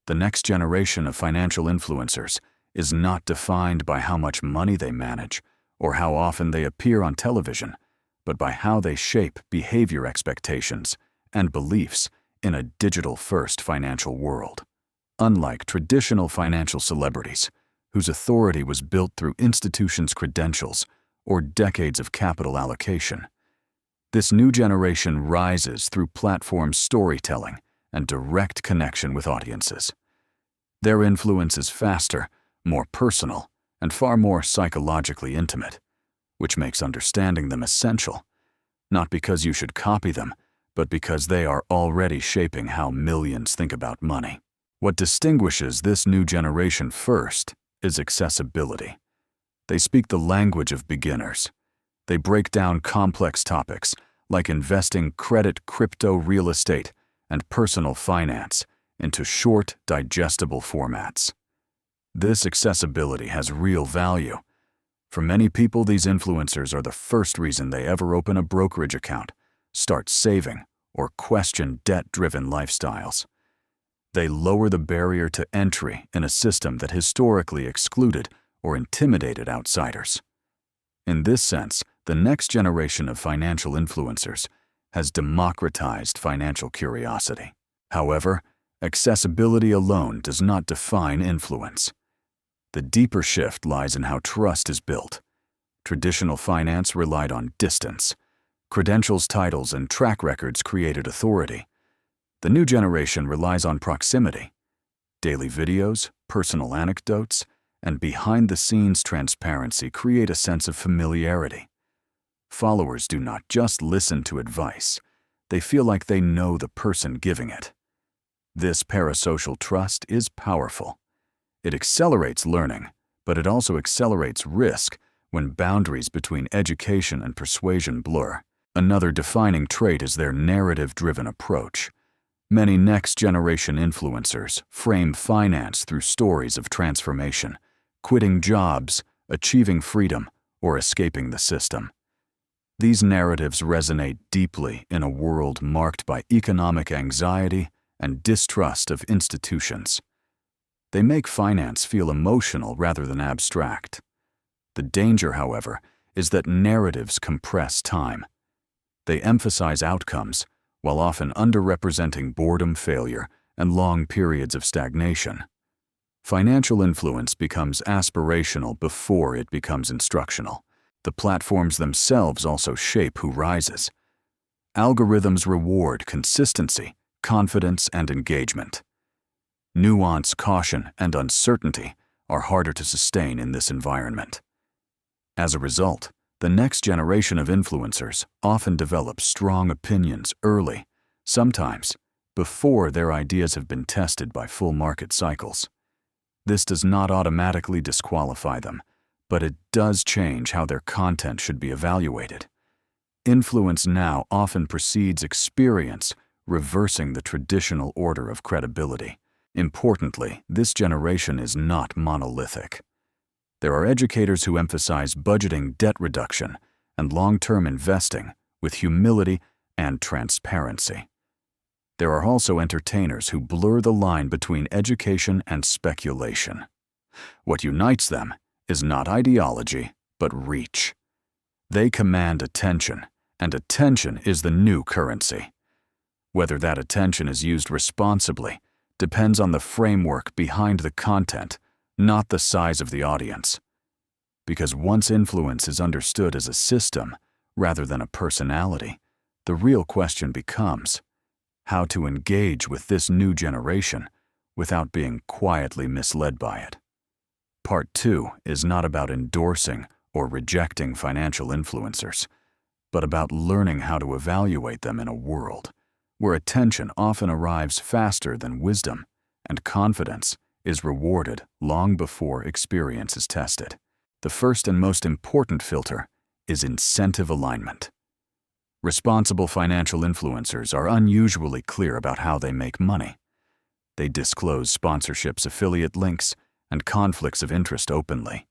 The next generation of financial influencers is not defined by how much money they manage or how often they appear on television, but by how they shape behavior expectations and beliefs in a digital-first financial world. Unlike traditional financial celebrities, whose authority was built through institutions' credentials or decades of capital allocation, this new generation rises through platform storytelling and direct connection with audiences. Their influence is faster, more personal, and far more psychologically intimate, which makes understanding them essential, not because you should copy them, but because they are already shaping how millions think about money. What distinguishes this new generation first is accessibility. They speak the language of beginners. They break down complex topics like investing, credit, crypto, real estate, and personal finance into short, digestible formats. This accessibility has real value. For many people, these influencers are the first reason they ever open a brokerage account, start saving, or question debt-driven lifestyles. They lower the barrier to entry in a system that historically excluded or intimidated outsiders. In this sense, the next generation of financial influencers has democratized financial curiosity. However, accessibility alone does not define influence. The deeper shift lies in how trust is built. Traditional finance relied on distance. Credentials, titles, and track records created authority. The new generation relies on proximity. Daily videos, personal anecdotes, and behind-the-scenes transparency create a sense of familiarity. Followers do not just listen to advice, they feel like they know the person giving it. This parasocial trust is powerful. It accelerates learning, but it also accelerates risk when boundaries between education and persuasion blur. Another defining trait is their narrative-driven approach. Many next-generation influencers frame finance through stories of transformation, quitting jobs, achieving freedom, or escaping the system. These narratives resonate deeply in a world marked by economic anxiety and distrust of institutions. They make finance feel emotional rather than abstract. The danger, however, is that narratives compress time. They emphasize outcomes, while often underrepresenting boredom, failure, and long periods of stagnation. Financial influence becomes aspirational before it becomes instructional. The platforms themselves also shape who rises. Algorithms reward consistency, confidence, and engagement. Nuance, caution, and uncertainty are harder to sustain in this environment. As a result, the next generation of influencers often develop strong opinions early, sometimes before their ideas have been tested by full market cycles. This does not automatically disqualify them, but it does change how their content should be evaluated. Influence now often precedes experience, reversing the traditional order of credibility. Importantly, this generation is not monolithic. There are educators who emphasize budgeting, debt reduction, and long-term investing with humility and transparency. There are also entertainers who blur the line between education and speculation. What unites them is not ideology, but reach. They command attention, and attention is the new currency. Whether that attention is used responsibly depends on the framework behind the content, not the size of the audience. Because once influence is understood as a system rather than a personality, the real question becomes how to engage with this new generation without being quietly misled by it. Part 2 is not about endorsing or rejecting financial influencers, but about learning how to evaluate them in a world where attention often arrives faster than wisdom and confidence is rewarded long before experience is tested. The first and most important filter is incentive alignment. Responsible financial influencers are unusually clear about how they make money. They disclose sponsorships, affiliate links, and conflicts of interest openly.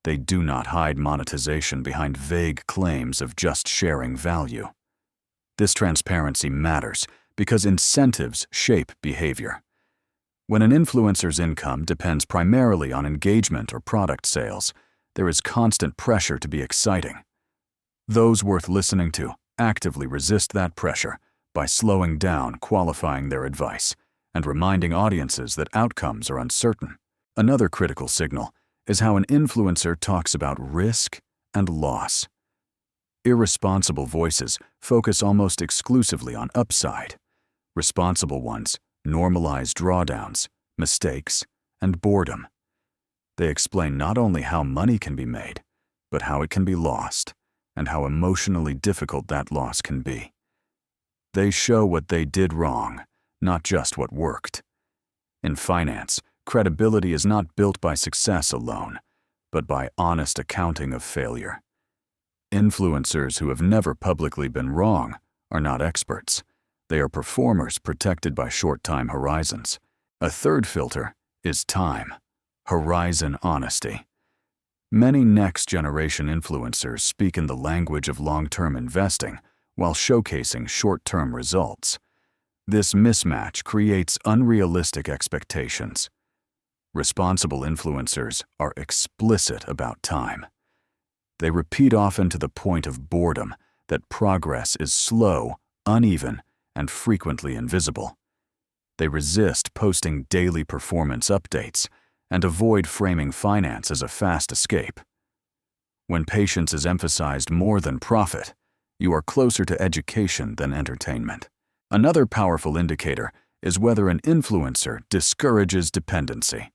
They do not hide monetization behind vague claims of just sharing value. This transparency matters because incentives shape behavior. When an influencer's income depends primarily on engagement or product sales, there is constant pressure to be exciting. Those worth listening to actively resist that pressure by slowing down, qualifying their advice, and reminding audiences that outcomes are uncertain. Another critical signal is how an influencer talks about risk and loss. Irresponsible voices focus almost exclusively on upside. Responsible ones normalize drawdowns, mistakes, and boredom. They explain not only how money can be made, but how it can be lost, and how emotionally difficult that loss can be. They show what they did wrong, not just what worked. In finance, credibility is not built by success alone, but by honest accounting of failure. Influencers who have never publicly been wrong are not experts. They are performers protected by short time horizons. A third filter is time, horizon honesty. Many next-generation influencers speak in the language of long-term investing while showcasing short-term results. This mismatch creates unrealistic expectations. Responsible influencers are explicit about time. They repeat often to the point of boredom that progress is slow, uneven, and frequently invisible. They resist posting daily performance updates and avoid framing finance as a fast escape. When patience is emphasized more than profit, you are closer to education than entertainment. Another powerful indicator is whether an influencer discourages dependency.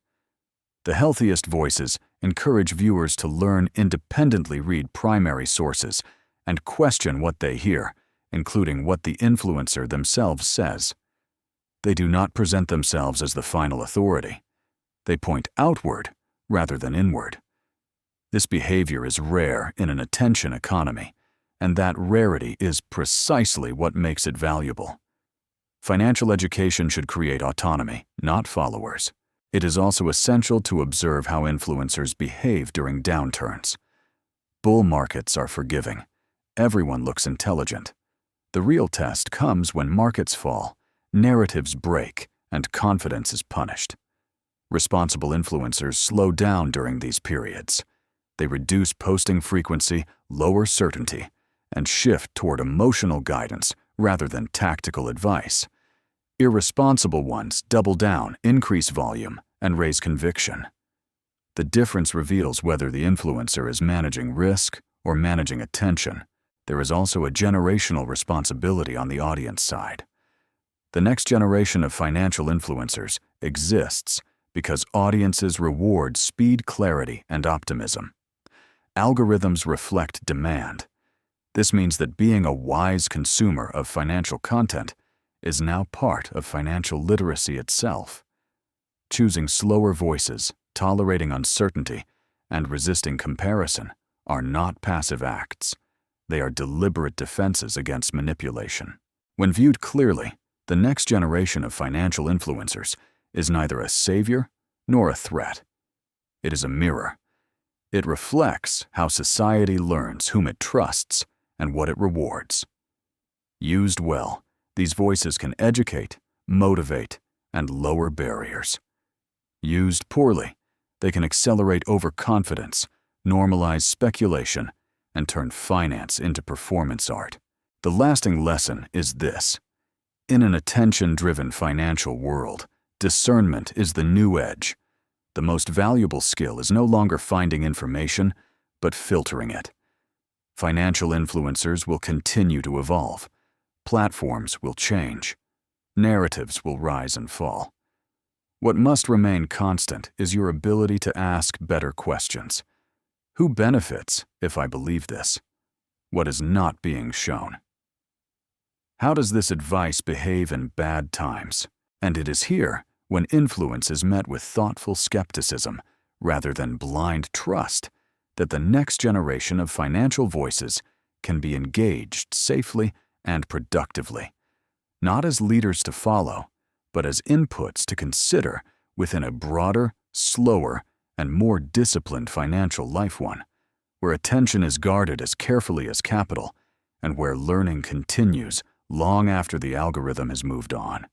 The healthiest voices encourage viewers to learn independently, read primary sources, and question what they hear, including what the influencer themselves says. They do not present themselves as the final authority. They point outward rather than inward. This behavior is rare in an attention economy, and that rarity is precisely what makes it valuable. Financial education should create autonomy, not followers. It is also essential to observe how influencers behave during downturns. Bull markets are forgiving. Everyone looks intelligent. The real test comes when markets fall, narratives break, and confidence is punished. Responsible influencers slow down during these periods. They reduce posting frequency, lower certainty, and shift toward emotional guidance rather than tactical advice. Irresponsible ones double down, increase volume, and raise conviction. The difference reveals whether the influencer is managing risk or managing attention. There is also a generational responsibility on the audience side. The next generation of financial influencers exists because audiences reward speed, clarity, and optimism. Algorithms reflect demand. This means that being a wise consumer of financial content is now part of financial literacy itself. Choosing slower voices, tolerating uncertainty, and resisting comparison are not passive acts. They are deliberate defenses against manipulation. When viewed clearly, the next generation of financial influencers is neither a savior nor a threat. It is a mirror. It reflects how society learns whom it trusts and what it rewards. Used well, these voices can educate, motivate, and lower barriers. Used poorly, they can accelerate overconfidence, normalize speculation, and turn finance into performance art. The lasting lesson is this: in an attention-driven financial world, discernment is the new edge. The most valuable skill is no longer finding information, but filtering it. Financial influencers will continue to evolve. Platforms will change. Narratives will rise and fall. What must remain constant is your ability to ask better questions. Who benefits if I believe this? What is not being shown? How does this advice behave in bad times? And it is here, when influence is met with thoughtful skepticism rather than blind trust, that the next generation of financial voices can be engaged safely and productively, not as leaders to follow, but as inputs to consider within a broader, slower, and more disciplined financial life, one where attention is guarded as carefully as capital, and where learning continues long after the algorithm has moved on.